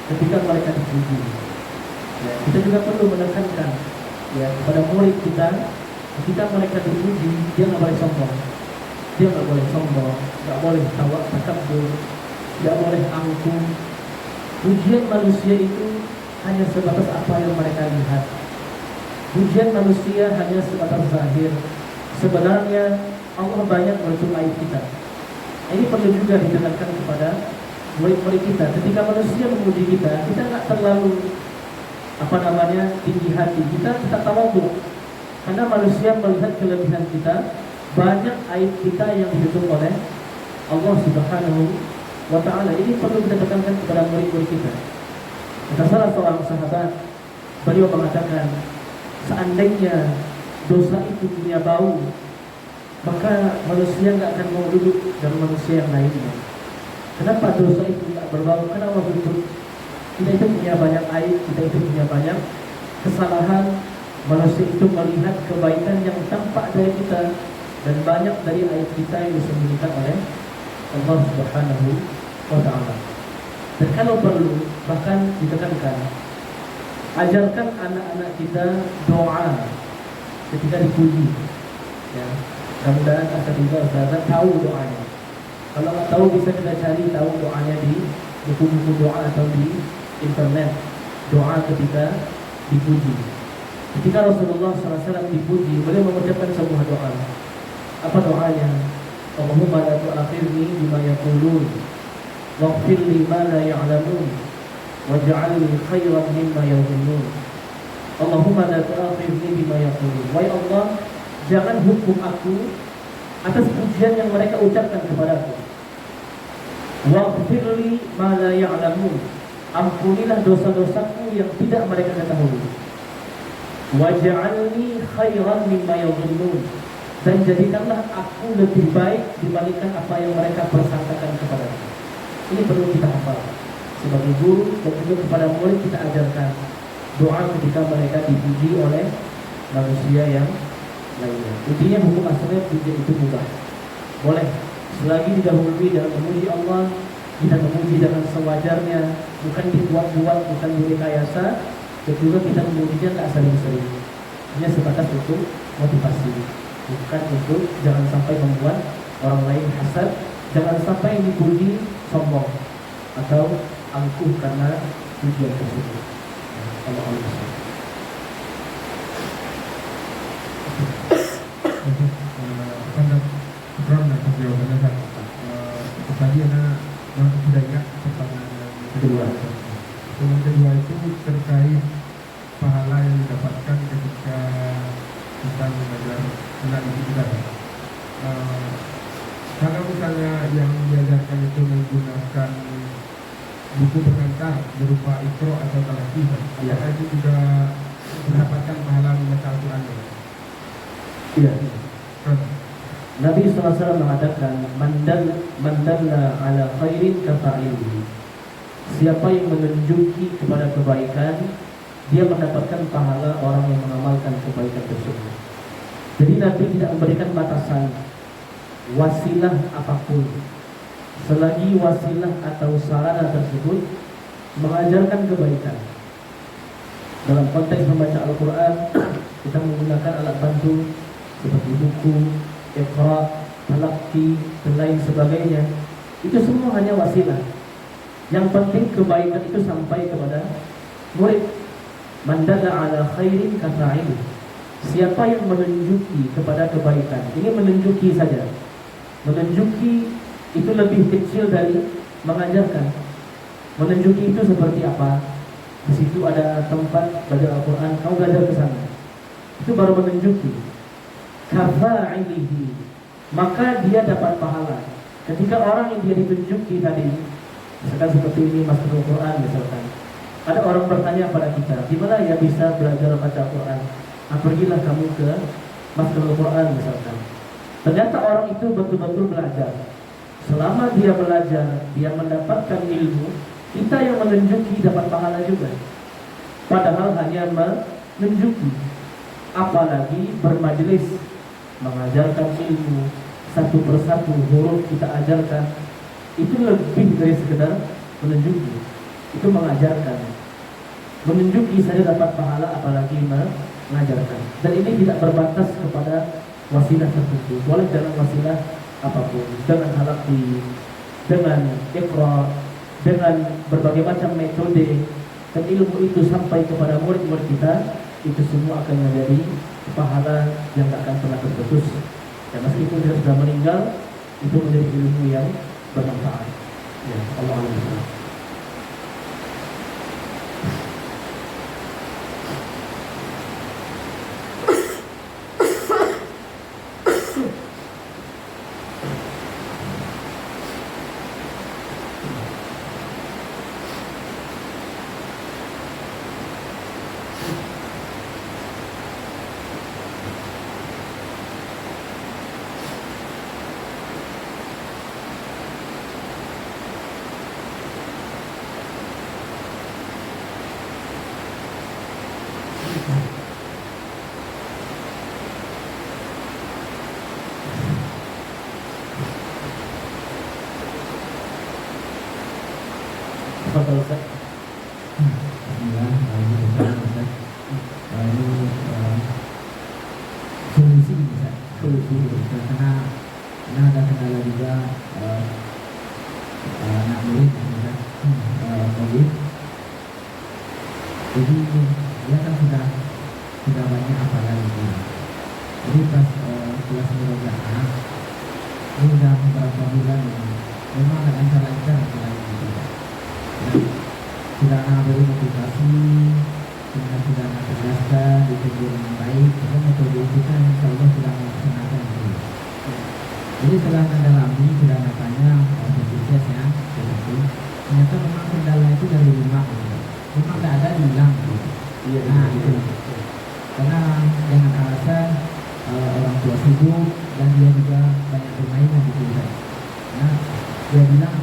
ketika mereka dipuji. Ya, kita juga perlu menekankan ya kepada murid kita ketika mereka dipuji, dia nggak boleh sombong, nggak boleh tawa takabur, nggak boleh angkuh. Pujian manusia itu hanya sebatas apa yang mereka lihat. Pujian manusia hanya sebatas zahir. Sebenarnya Allah banyak menutup aib kita. Ini perlu juga ditekankan kepada murid-murid kita. Ketika manusia memuji kita, kita nggak terlalu tinggi hati. Kita tawadhu. Karena manusia melihat kelebihan kita, banyak aib kita yang ditutup oleh Allah Subhanahu wa taala. Ini perlu kita tekankan kepada murid-murid kita. Kata salah seorang sahabat, beliau mengatakan, seandainya dosa itu punya bau, maka manusia nggak akan mau duduk dengan manusia yang lainnya. Kenapa dosa itu tidak berbau? Karena Allah tutup. Kita itu punya banyak aib, kita itu punya banyak kesalahan. Manusia itu melihat kebaikan yang tampak dari kita, dan banyak dari aib kita yang disembunyikan oleh Allah Subhanahu wa taala. Dan kalau perlu, bahkan ditekankan, ajarkan anak-anak kita doa ketika dipuji. Ya, mudah-mudahan Ustaz tahu doanya. Kalau nggak tahu bisa kita cari tahu doanya di buku-buku doa atau di internet. Doa ketika dipuji. Ketika Rasulullah SAW dipuji, beliau mengucapkan sebuah doa. Apa doanya? Allahumma la tu'akhirni bima yaqulun, waghfir li ma la ya'lamun, waj'alni khairan mimma yadhunnun. Allahumma la tu'akhirni bima yaqulun. Wahai Allah, jangan hukum aku atas pujian yang mereka ucapkan kepadaku. Waghfir li ma la ya'lamun. Ampunilah dosa-dosaku yang tidak mereka ketahui. Waj'alni khairan mimma yadhunnun. Dan jadikanlah aku lebih baik dibandingkan apa yang mereka persangkakan kepadaku. Ini perlu kita hafal sebagai guru, dan juga kepada murid kita ajarkan doa ketika mereka dipuji oleh manusia yang lainnya. Intinya hukum asalnya pujian itu mudah. Boleh selagi didahului dalam memuji Allah, kita memuji dengan sewajarnya, bukan dibuat-buat, bukan direkayasa, dan juga kita memujinya nggak sering-sering. Hanya sebatas untuk motivasi, bukan untuk jangan sampai membuat orang lain hasad, jangan sampai yang dipuji sombong atau angkuh karena pujian tersebut. Allah Allah. Tadi ada sudah ingat pertanyaan Kedua itu terkait pahala yang didapatkan ketika kita mengajar anak didik kita. buku pengantar berupa Iqra atau Talaqih, apakah itu juga mendapatkan pahala membaca Al-Quran? Iya. Kan? Nabi SAW mengatakan, mandalla ala khairin kafa'ilihi. Siapa yang menunjuki kepada kebaikan, dia mendapatkan pahala orang yang mengamalkan kebaikan tersebut. Jadi Nabi tidak memberikan batasan wasilah apapun, selagi wasilah atau sarana tersebut mengajarkan kebaikan. Dalam konteks membaca Al-Quran, kita menggunakan alat bantu seperti buku, Iqra, Talaqi, dan lain sebagainya. Itu semua hanya wasilah. Yang penting kebaikan itu sampai kepada murid. Mandalla ala khairin kafa'ili. Siapa yang menunjuki kepada kebaikan, ini menunjuki saja. Menunjuki itu lebih kecil dari mengajarkan. Menunjuki itu seperti apa? Di situ ada tempat belajar Al-Quran, kau belajar ke sana. Itu baru menunjuki. Kafa'ilihi, maka dia dapat pahala. Ketika orang yang dia ditunjuki tadi, misalkan seperti ini masuk Al-Quran misalkan, ada orang bertanya pada kita, gimana ya bisa belajar baca Al-Quran? Pergilah kamu ke masuk Al-Quran misalkan. Ternyata orang itu betul-betul belajar. Selama dia belajar, dia mendapatkan ilmu, kita yang menunjuki dapat pahala juga. Padahal hanya menunjuki. Apalagi bermajelis, mengajarkan ilmu satu persatu huruf kita ajarkan, itu lebih dari sekedar menunjuki. Itu mengajarkan. Menunjuki saja dapat pahala, apalagi mengajarkan. Dan ini tidak berbatas kepada wasilah tertentu. Boleh dengan wasilah apapun, dengan Talaqi, dengan Iqra, dengan berbagai macam metode, dan ilmu itu sampai kepada murid-murid kita, itu semua akan menjadi pahala yang tak akan pernah terputus. Dan meskipun dia sudah meninggal, itu menjadi ilmu yang bermanfaat. Ya, Allah Alhamdulillah. Tafadhal Ustaz. Bismillah, Ustaz. Ini solusi bisa karena ada kendala juga anak murid Ustaz, COVID. Jadi dia kan sudah banyak hafalan gitu. Jadi pas kelas murojaah ini udah beberapa bulan memang lancar-lancar hafalan gitu. Sudah beri motivasi, sudah tegaskan, ditegur dengan baik, dan metode itu kan insya Allah sudah melaksanakan itu. Jadi setelah mendalami, sudah tanya sukses ya, ternyata memang kendala itu dari rumah, memang tidak ada hilang. Nah itu, karena dengan alasan orang tua sibuk dan dia juga banyak permainan gitu. Nah dia bilang,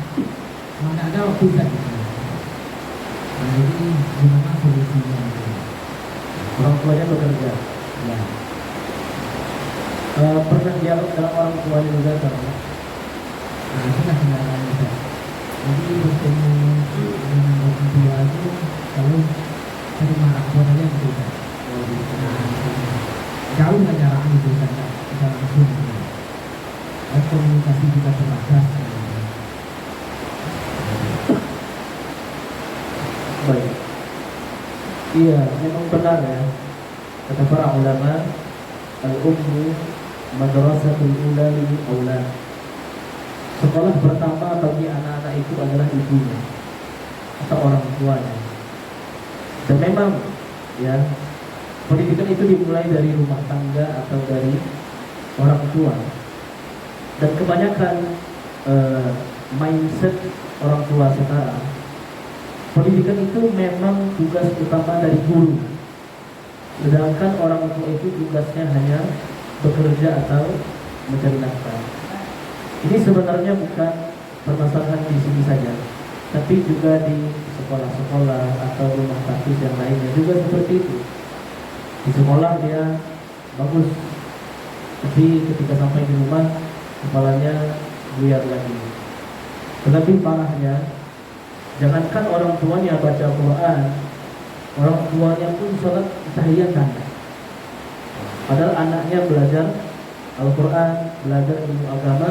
mana ada waktu saja. Nah jadi gimana solusinya? Orang tuanya bekerja. Ya. Pernah dialog dengan orang tuanya juga kan? Nah itulah kendalanya Ustaz. Jadi bertemu dengan orang tua itu kalau sering marah buat aja gitu Ustaz. Nah jauh lah jaraknya itu Ustaz, kita langsung. Dan komunikasi kita terbatas. Baik. Iya, memang benar ya. Kata para ulama, al-ummu madrasatul ula lil aulad. Sekolah pertama bagi anak-anak itu adalah ibunya atau orang tuanya. Dan memang ya, pendidikan itu dimulai dari rumah tangga atau dari orang tua. Dan kebanyakan mindset orang tua sekarang Pendidikan itu memang tugas utama dari guru. Sedangkan orang tua itu tugasnya hanya bekerja atau mencari nafkah. Ini sebenarnya bukan permasalahan di sini saja, tapi juga di sekolah-sekolah atau rumah taktis yang lainnya juga seperti itu. Di sekolah dia bagus, tapi ketika sampai di rumah kepalanya buyar lagi. Tetapi parahnya, jangankan orang tuanya baca Quran, orang tuanya pun sholat tahiyatan. Padahal anaknya belajar Al-Quran, belajar ilmu agama,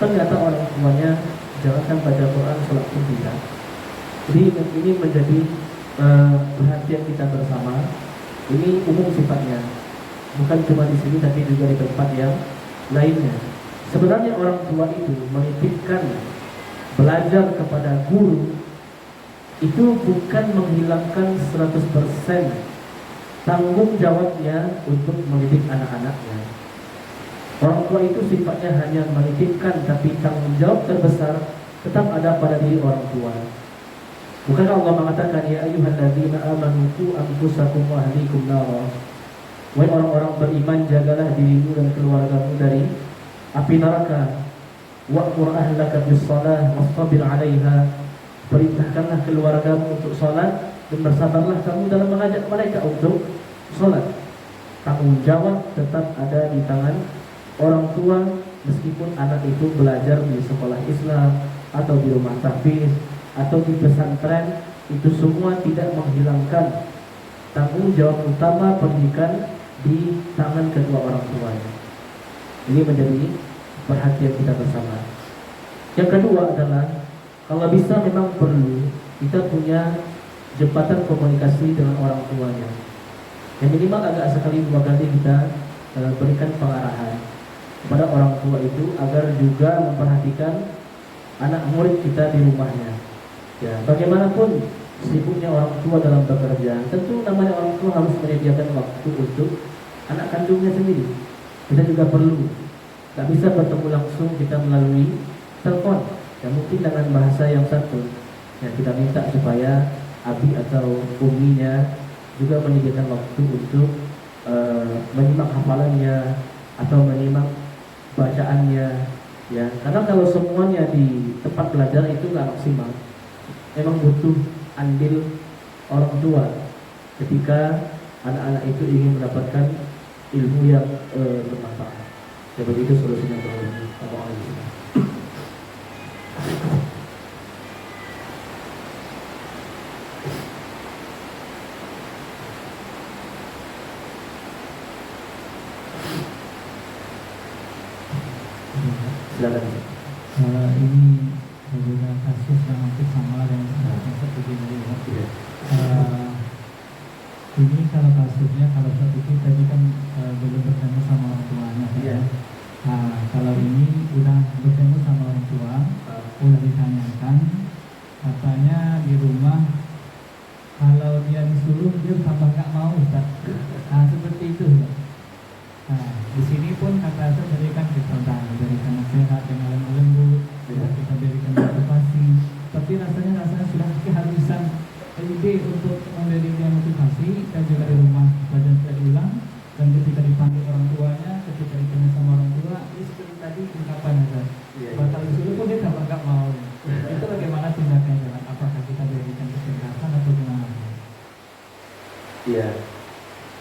ternyata orang tuanya jangankan baca Quran, sholat pun tidak. Jadi ini menjadi perhatian kita bersama. Ini umum sifatnya, bukan cuma di sini tapi juga di tempat yang lainnya. Sebenarnya orang tua itu menitipkan belajar kepada guru itu bukan menghilangkan 100% tanggung jawabnya untuk mendidik anak-anaknya. Orang tua itu sifatnya hanya menitipkan, tapi tanggung jawab terbesar tetap ada pada diri orang tua. Bukan Allah mengatakan, ya ayyuhalladzina amanu qu anfusakum wa ahlikum nara. Wahai orang-orang beriman, jagalah dirimu dan keluargamu dari api neraka. Wa'mur ahlaka bis-shalah wastabir 'alaiha. Perintahkanlah keluargamu untuk salat dan bersabarlah kamu dalam mengajak mereka untuk salat. Tanggung jawab tetap ada di tangan orang tua, meskipun anak itu belajar di sekolah Islam atau di rumah tahfiz atau di pesantren, itu semua tidak menghilangkan tanggung jawab utama pendidikan di tangan kedua orang tuanya. Ini menjadi perhatian kita bersama. Yang kedua adalah, kalau bisa memang perlu kita punya jembatan komunikasi dengan orang tuanya. Yang minimal agak sekali 2 kali kita berikan pengarahan kepada orang tua itu agar juga memperhatikan anak murid kita di rumahnya. Ya, bagaimanapun sibuknya orang tua dalam bekerja, tentu namanya orang tua harus menyediakan waktu untuk anak kandungnya sendiri. Kita juga perlu, tak bisa bertemu langsung, kita melalui telepon. Ya, mungkin dengan bahasa yang satu. Ya, kita minta supaya abi atau uminya juga menyediakan waktu untuk menyimak hafalannya atau menyimak bacaannya. Ya, karena kalau semuanya di tempat belajar itu nggak maksimal. Memang butuh andil orang tua ketika anak-anak itu ingin mendapatkan ilmu yang bermanfaat. Ya, begitu solusinya kalau silakan. Ini berbeda kasus yang hampir sama dengan seperti ini. Ini kalau kasusnya, kalau saat itu tadi kan belum bertemu sama orang tuanya. Iya. Kalau ini udah bertemu sama orang tua, udah ditanyakan, katanya di rumah kalau dia disuruh dia tambah nggak mau, Ustaz. Seperti itu. Di sini pun kata saya berikan kita berikan nasihat dengan lembut, kita berikan motivasi, tapi rasanya sudah kehabisan ide untuk memberi dia motivasi. Dan juga di rumah belajar tidak diulang, dan ketika dipanggil orang tuanya, ketika ditanya sama orang tua, dia seperti tadi ungkapan aja. Bakal disuruh pun dia nggak mau. Itu bagaimana tindakannya? Apakah kita berikan kecerdasan atau gimana? Iya.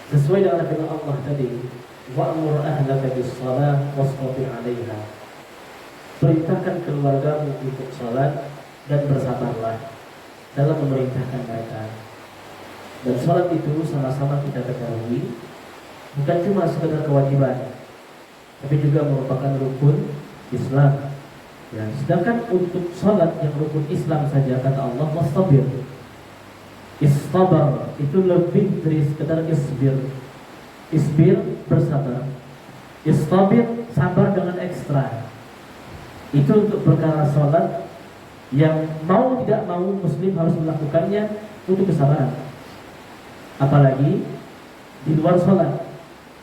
Sesuai dengan firman Allah tadi, wa'mur ahlaka bis-shalah wastabir 'alaiha. Perintahkan keluargamu untuk salat dan bersabarlah dalam memerintahkan mereka. Dan salat itu sama-sama kita ketahui bukan cuma sekedar kewajiban, tapi juga merupakan rukun Islam. Ya, sedangkan untuk salat yang rukun Islam saja kata Allah wastabir. Istabar itu lebih dari sekedar isbir. Isbir bersabar. Istabir sabar dengan ekstra. Itu untuk perkara salat yang mau tidak mau muslim harus melakukannya untuk kesabaran. Apalagi di luar salat.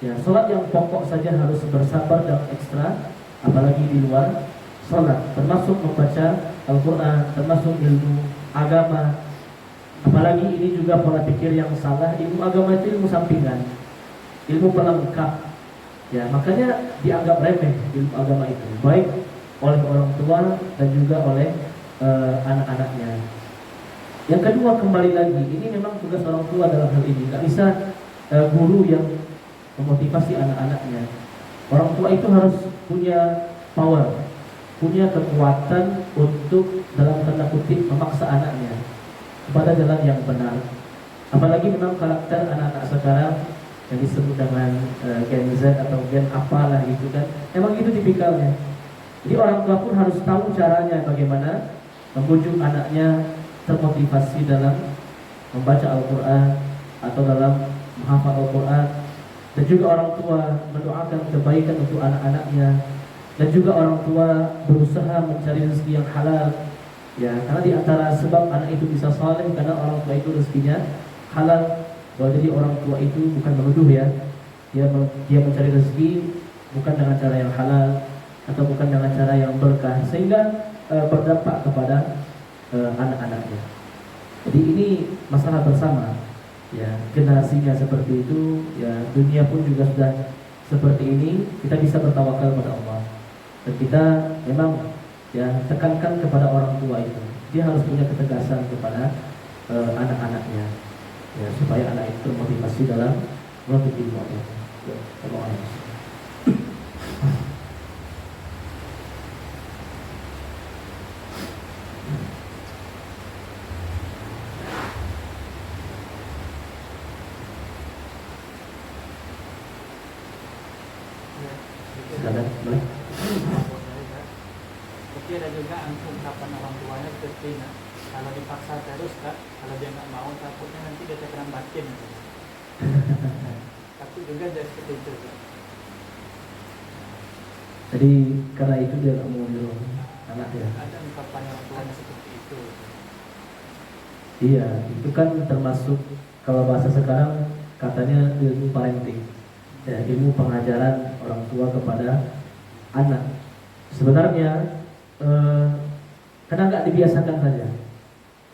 Ya, salat yang pokok saja harus bersabar dan ekstra, apalagi di luar salat, termasuk membaca Al-Qur'an, termasuk ilmu agama. Apalagi ini juga pola pikir yang salah. Ilmu agama itu ilmu sampingan, ilmu pelengkap. Ya, makanya dianggap remeh ilmu agama itu, baik oleh orang tua dan juga oleh anak-anaknya. Yang kedua, kembali lagi, ini memang tugas orang tua dalam hal ini. Gak bisa guru yang memotivasi anak-anaknya. Orang tua itu harus punya power, punya kekuatan untuk dalam tanda kutip memaksa anaknya kepada jalan yang benar. Apalagi memang karakter anak-anak sekarang yang disebut dengan Gen Z atau Gen apalah gitu kan, emang itu tipikalnya. Jadi orang tua pun harus tahu caranya bagaimana membujuk anaknya termotivasi dalam membaca Al-Quran atau dalam menghafal Al-Quran, dan juga orang tua mendoakan kebaikan untuk anak-anaknya, dan juga orang tua berusaha mencari rezeki yang halal, ya, karena di antara sebab anak itu bisa saleh karena orang tua itu rezekinya halal. Bahwa jadi orang tua itu bukan menuduh ya, dia mencari rezeki bukan dengan cara yang halal atau bukan dengan cara yang berkah, sehingga berdampak kepada anak-anaknya. Jadi ini masalah bersama, ya, generasinya seperti itu, ya, dunia pun juga sudah seperti ini. Kita bisa bertawakal pada Allah, dan kita memang, ya, tekankan kepada orang tua itu, dia harus punya ketegasan kepada anak-anaknya, ya, supaya anak itu termotivasi dalam menuntut ilmu agama. Ya, Allah. Silakan, boleh. Tapi ada juga ungkapan orang tuanya seperti kalau dipaksa terus Kak, kalau dia nggak mau takutnya nanti dia tekanan batin. Tapi juga jadi seperti itu Kak. Jadi karena itu dia nggak mau nyuruh anaknya. Ada ungkapan orang tuanya seperti itu. Iya, itu kan termasuk kalau bahasa sekarang katanya ilmu parenting, ya, ilmu pengajaran orang tua kepada anak. Sebenarnya karena nggak dibiasakan saja,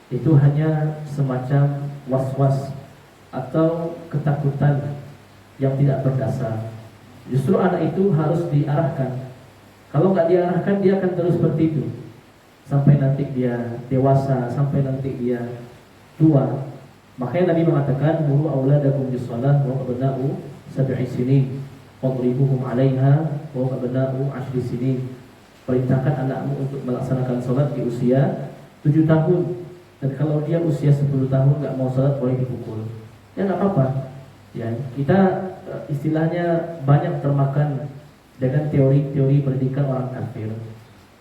itu hanya semacam was-was atau ketakutan yang tidak berdasar. Justru anak itu harus diarahkan. Kalau nggak diarahkan, dia akan terus seperti itu sampai nanti dia dewasa, sampai nanti dia tua. Makanya Nabi mengatakan, muru auladakum bis-shalah wa abna'u sab'i sinin wadribuhum 'alaiha wa abna'u 10 sinin. Perintahkan anakmu untuk melaksanakan sholat di usia 7 tahun, dan kalau dia usia 10 tahun nggak mau sholat boleh dipukul. Ya nggak apa-apa. Ya, kita istilahnya banyak termakan dengan teori-teori pendidikan orang kafir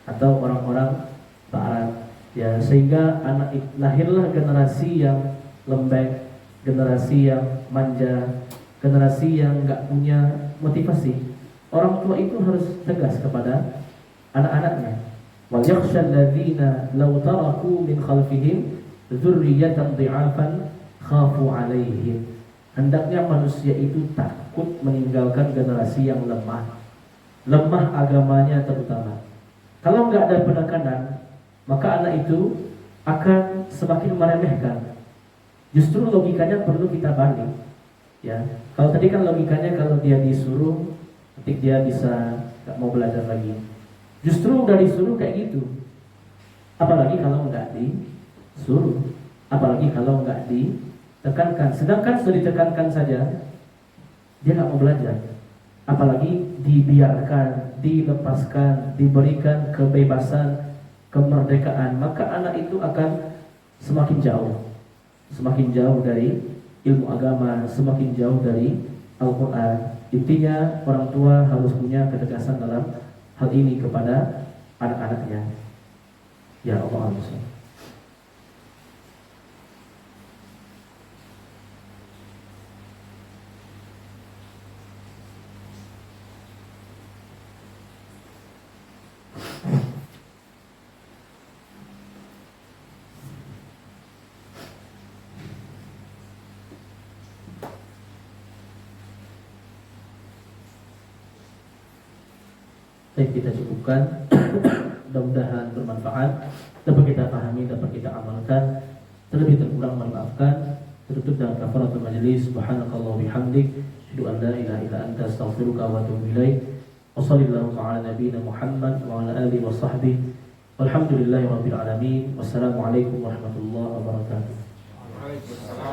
atau orang-orang barat. Ya, sehingga lahirlah generasi yang lembek, generasi yang manja, generasi yang nggak punya motivasi. Orang tua itu harus tegas kepada anak-anaknya. Wal yakhshal ladzina law taraku min khalfihim dzurriyyatan dhi'afan khafu 'alaihim. Hendaknya manusia itu takut meninggalkan generasi yang lemah agamanya terutama. Kalau nggak ada penekanan, maka anak itu akan semakin meremehkan. Justru logikanya perlu kita balik. Ya, kalau tadi kan logikanya kalau dia disuruh, nanti dia bisa nggak mau belajar lagi. Justru udah disuruh kayak gitu. Apalagi kalau nggak disuruh, apalagi kalau nggak ditekankan. Sedangkan sudah ditekankan saja, dia nggak mau belajar. Apalagi dibiarkan, dilepaskan, diberikan kebebasan, kemerdekaan, maka anak itu akan semakin jauh dari ilmu agama, semakin jauh dari Al-Quran. Intinya orang tua harus punya ketegasan dalam hal ini kepada anak-anaknya. Ya Allah. Baik, kita cukupkan. Mudah-mudahan bermanfaat, dapat kita pahami, dapat kita amalkan. Terlebih terkurang mohon maafkan. Tertutup dengan kafaratul majelis. Subhanakallah bihamdik, asyhadu an la ilaha illa anta, astaghfiruka wa atubu ilaik. Wa sallallahu ala nabiyyina Muhammad wa ala alihi wa sahbihi. Walhamdulillahi rabbil alamin. Wassalamualaikum warahmatullahi wabarakatuh. Waalaikumsalam.